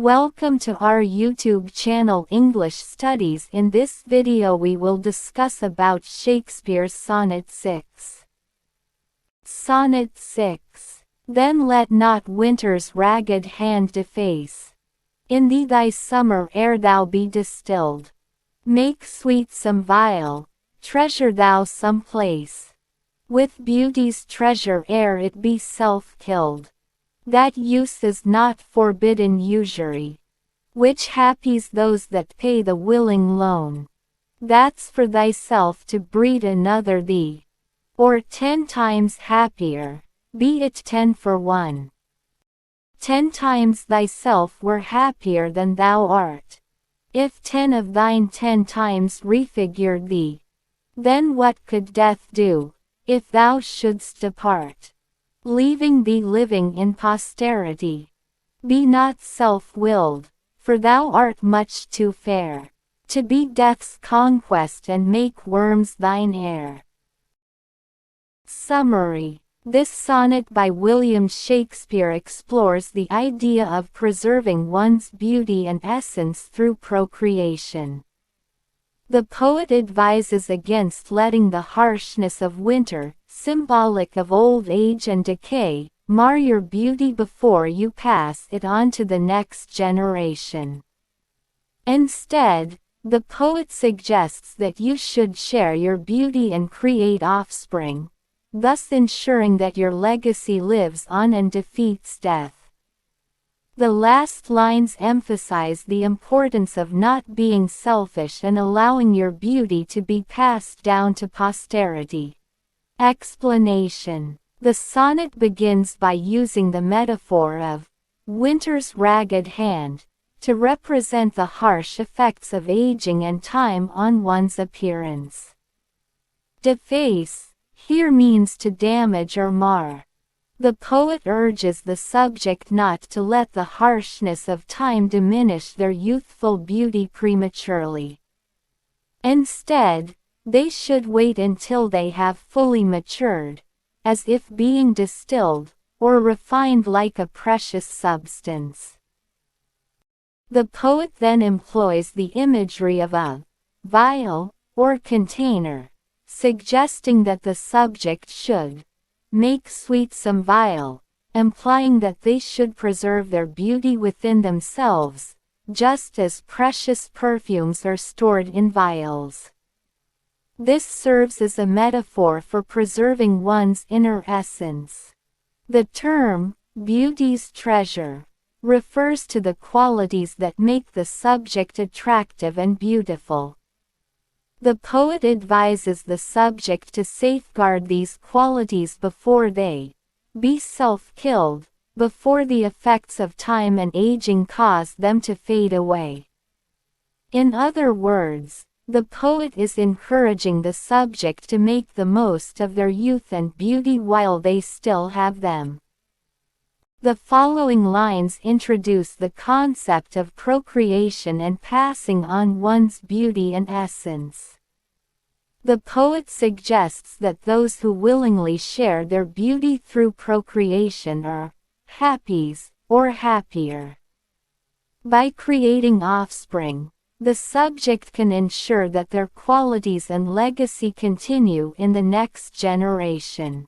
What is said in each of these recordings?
Welcome to our YouTube channel English Studies. In this video we will discuss about Shakespeare's Sonnet 6. Sonnet 6. Then let not winter's ragged hand deface in thee thy summer ere thou be distilled. Make sweet some vial, treasure thou some place with beauty's treasure ere it be self-killed. That use is not forbidden usury, which happies those that pay the willing loan. That's for thyself to breed another thee, or 10 times happier, be it 10 for 1. 10 times thyself were happier than thou art, if 10 of thine 10 times refigured thee. Then what could death do, if thou shouldst depart, leaving thee living in posterity? Be not self-willed, for thou art much too fair to be death's conquest and make worms thine heir. Summary. This sonnet by William Shakespeare explores the idea of preserving one's beauty and essence through procreation. The poet advises against letting the harshness of winter, symbolic of old age and decay, mar your beauty before you pass it on to the next generation. Instead, the poet suggests that you should share your beauty and create offspring, thus ensuring that your legacy lives on and defeats death. The last lines emphasize the importance of not being selfish and allowing your beauty to be passed down to posterity. Explanation. The sonnet begins by using the metaphor of winter's ragged hand to represent the harsh effects of aging and time on one's appearance. Deface here means to damage or mar. The poet urges the subject not to let the harshness of time diminish their youthful beauty prematurely. Instead, they should wait until they have fully matured, as if being distilled, or refined like a precious substance. The poet then employs the imagery of a vial, or container, suggesting that the subject should make sweet some vial, implying that they should preserve their beauty within themselves, just as precious perfumes are stored in vials. This serves as a metaphor for preserving one's inner essence. The term, beauty's treasure, refers to the qualities that make the subject attractive and beautiful. The poet advises the subject to safeguard these qualities before they be self-killed, before the effects of time and aging cause them to fade away. In other words, the poet is encouraging the subject to make the most of their youth and beauty while they still have them. The following lines introduce the concept of procreation and passing on one's beauty and essence. The poet suggests that those who willingly share their beauty through procreation are happies, or happier. By creating offspring, the subject can ensure that their qualities and legacy continue in the next generation.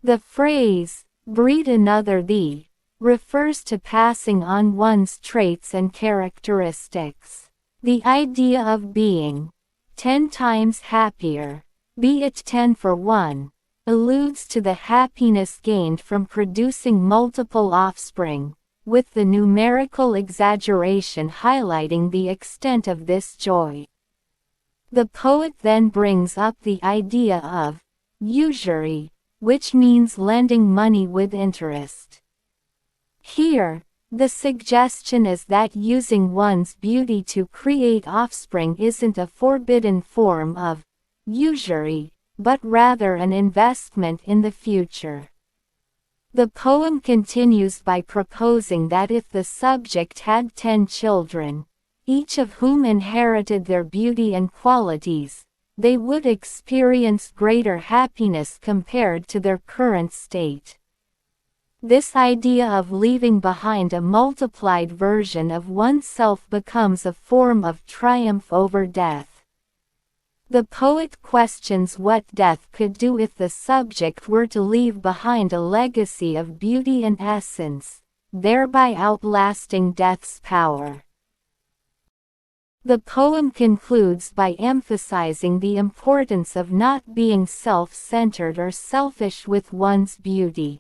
The phrase, breed another thee, refers to passing on one's traits and characteristics. The idea of being 10 times happier, be it 10 for 1, alludes to the happiness gained from producing multiple offspring, with the numerical exaggeration highlighting the extent of this joy. The poet then brings up the idea of usury, which means lending money with interest. Here, the suggestion is that using one's beauty to create offspring isn't a forbidden form of usury, but rather an investment in the future. The poem continues by proposing that if the subject had 10 children, each of whom inherited their beauty and qualities, they would experience greater happiness compared to their current state. This idea of leaving behind a multiplied version of oneself becomes a form of triumph over death. The poet questions what death could do if the subject were to leave behind a legacy of beauty and essence, thereby outlasting death's power. The poem concludes by emphasizing the importance of not being self-centered or selfish with one's beauty.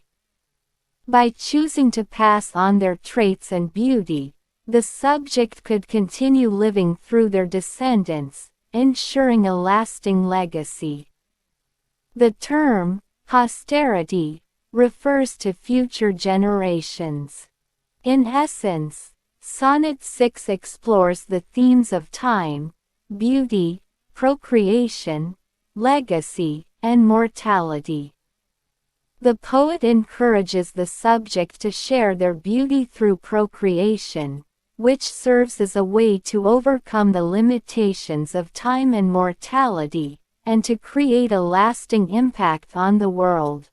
By choosing to pass on their traits and beauty, the subject could continue living through their descendants, ensuring a lasting legacy. The term, posterity, refers to future generations. In essence, Sonnet 6 explores the themes of time, beauty, procreation, legacy, and mortality. The poet encourages the subject to share their beauty through procreation, which serves as a way to overcome the limitations of time and mortality, and to create a lasting impact on the world.